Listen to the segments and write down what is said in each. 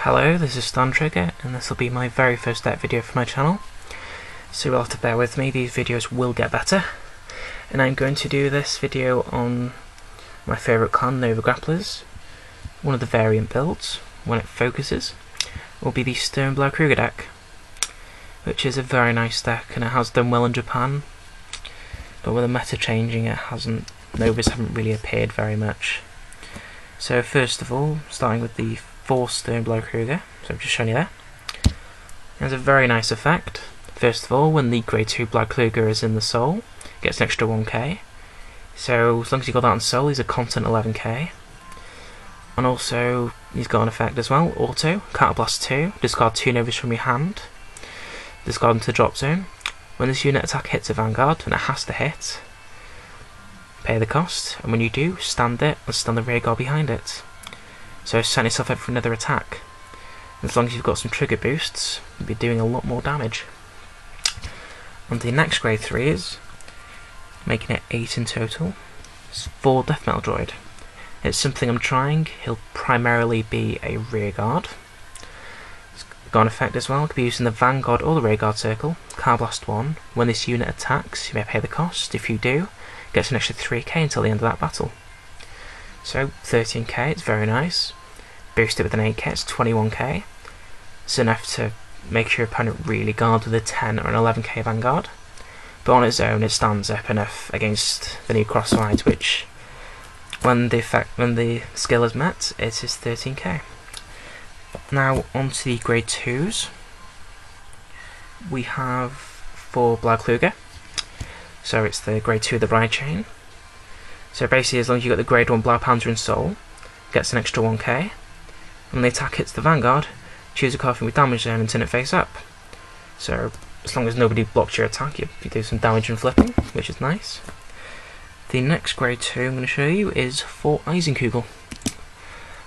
Hello, this is Standtrigger, and this will be my very first deck video for my channel. So you'll have to bear with me, these videos will get better. And I'm going to do this video on my favourite clan, Nova Grapplers. One of the variant builds, when it focuses, will be the Stern Blaukluger deck, which is a very nice deck, and it has done well in Japan. But with the meta changing, Novas haven't really appeared very much. So first of all, starting with the 4 Stern Blaukluger, so I've just shown you there. It has a very nice effect. First of all, when the grade 2 Blaukluger is in the soul, it gets an extra 1k. So as long as you got that in soul, he's a constant 11k. And also, he's got an effect as well, auto, Counterblast 2, discard 2 Novas from your hand, discard into the drop zone. When this unit attack hits a Vanguard, and it has to hit, pay the cost, and when you do, stand it and stand the rear guard behind it. So set yourself up for another attack. And as long as you've got some trigger boosts, you'll be doing a lot more damage. And the next grade 3 is making it 8 in total. It's 4 Death Metal Droid. It's something I'm trying. He'll primarily be a rear guard. It's got an effect as well. It could be used in the Vanguard or the rear guard circle. Counterblast 1. When this unit attacks, you may pay the cost. If you do, it gets an extra 3k until the end of that battle. So 13k, it's very nice. Boost it with an 8k, it's 21k. It's enough to make your opponent really guard with a 10 or an 11k Vanguard. But on its own, it stands up enough against the new crossfight, which, when the skill is met, it is 13k. Now onto the grade 2s. We have 4 Blaukluger. So it's the grade 2 of the Bride Chain. So basically, as long as you got the grade 1 Blaupanzer in soul, gets an extra 1k. And when the attack hits the Vanguard, choose a card from your damage zone and turn it face up. So as long as nobody blocks your attack, you do some damage and flipping, which is nice. The next grade 2 I'm going to show you is 4 Eisenkugel.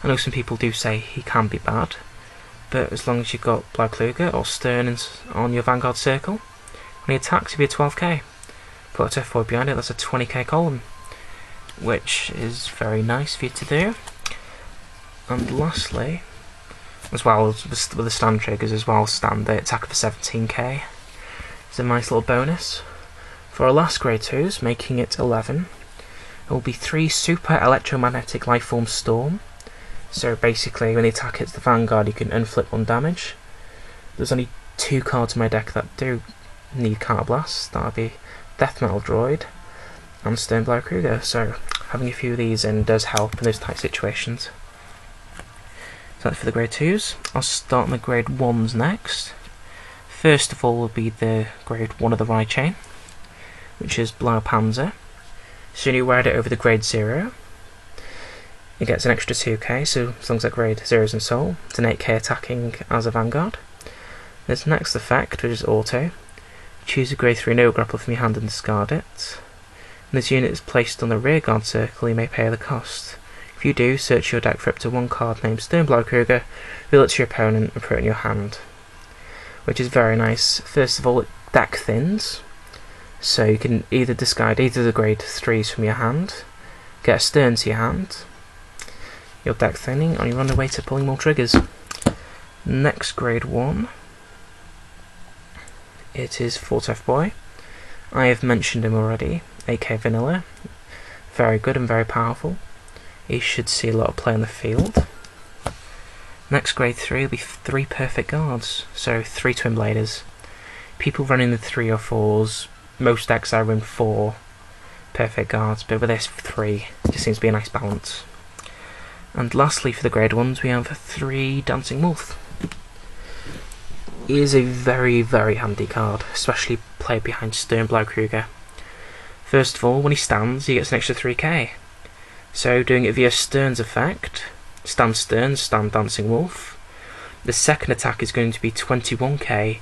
I know some people do say he can be bad, but as long as you've got Blaukluger or Stern on your Vanguard circle, when he attacks, he'll be a 12k. Put a F4 behind it, that's a 20k column, which is very nice for you to do. And lastly, as well as with the Standtriggers as well, stand the attack for 17k. It's a nice little bonus. For our last grade 2s, making it 11, it will be 3 Super Electromagnetic Lifeform Storm. So basically, when the attack hits the Vanguard, you can unflip 1 damage. There's only 2 cards in my deck that do need Counterblast. That'll be Death Metal Droid and Stern Blaukluger, so having a few of these in does help in those type situations. So that's for the grade 2s. I'll start on the grade 1s next. First of all will be the grade 1 of the Bride Chain, which is Blaupanzer. So when you wear it over the grade 0, it gets an extra 2k, so as long as that grade 0 is in soul, it's an 8k attacking as a Vanguard. There's next effect, which is auto. Choose a grade 3 Nova Grappler from your hand and discard it. When this unit is placed on the rear guard circle, you may pay the cost. If you do, search your deck for up to 1 card named Stern Blaukluger, reveal it to your opponent and put it in your hand. Which is very nice. First of all, it deck thins, so you can either discard either of the grade 3s from your hand, get a Stern to your hand, your deck thinning, and you're on the way to pulling more triggers. Next grade 1. It is Fortef Boy. I have mentioned him already. AK Vanilla. Very good and very powerful. He should see a lot of play on the field. Next grade 3 will be 3 Perfect Guards. So 3 Twin Bladers. People running the 3 or 4s. Most decks I run 4 Perfect Guards, but with this 3, it just seems to be a nice balance. And lastly, for the grade 1s, we have 3 Dancing Wolf. He is a very, very handy card, especially played behind Stern Blaukluger. First of all, when he stands, he gets an extra 3k. So doing it via Stern's effect, stand Stern, stand Dancing Wolf, the second attack is going to be 21k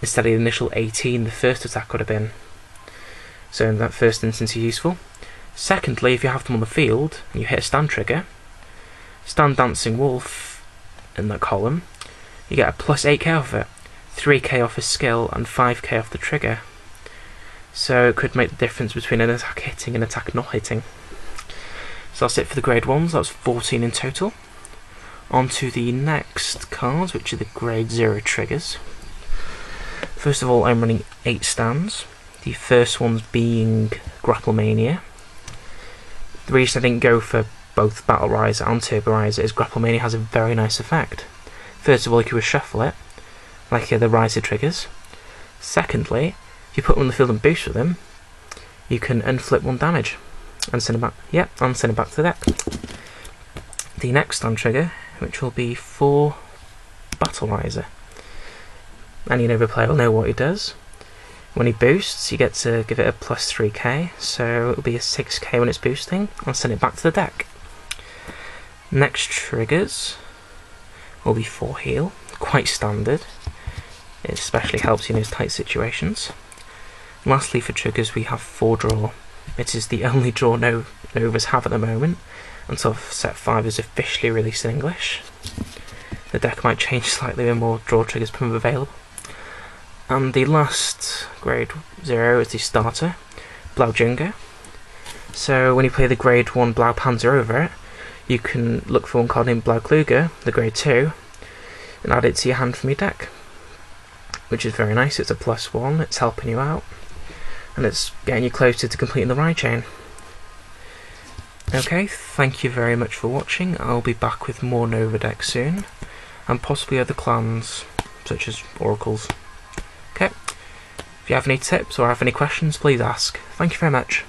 instead of the initial 18 the first attack would have been. So in that first instance he's useful. Secondly, if you have them on the field and you hit a Standtrigger, stand Dancing Wolf in that column, you get a plus 8k off it, 3k off his skill and 5k off the trigger. So it could make the difference between an attack hitting and an attack not hitting. So that's it for the grade 1s, that's 14 in total. On to the next cards, which are the grade 0 triggers. First of all, I'm running 8 stands. The first one's being Grapple Mania. The reason I didn't go for both Battle Riser and Turbo Riser is Grapple Mania has a very nice effect. First of all, you can reshuffle it, like the Riser triggers. Secondly, if you put them on the field and boost with them, you can unflip 1 damage and send it back. Yep, and send it back to the deck. The next stand trigger, which will be for Battle Riser. Any Nova player will know what he does. When he boosts, you get to give it a plus 3k, so it'll be a 6k when it's boosting. I'll send it back to the deck. Next triggers will be 4 heal, quite standard. It especially helps you in those tight situations. Lastly, for triggers, we have 4 draw. It is the only draw Novas have at the moment, until set 5 is officially released in English. The deck might change slightly when more draw triggers become available. And the last grade 0 is the starter, Blaukluger. So when you play the grade 1 Blaupanzer over it, you can look for one card named Blaukluger, the grade 2, and add it to your hand from your deck. Which is very nice. It's a +1, it's helping you out, and it's getting you closer to completing the ride chain. Okay, thank you very much for watching. I'll be back with more Nova decks soon, and possibly other clans, such as Oracles. Okay, if you have any tips or have any questions, please ask. Thank you very much.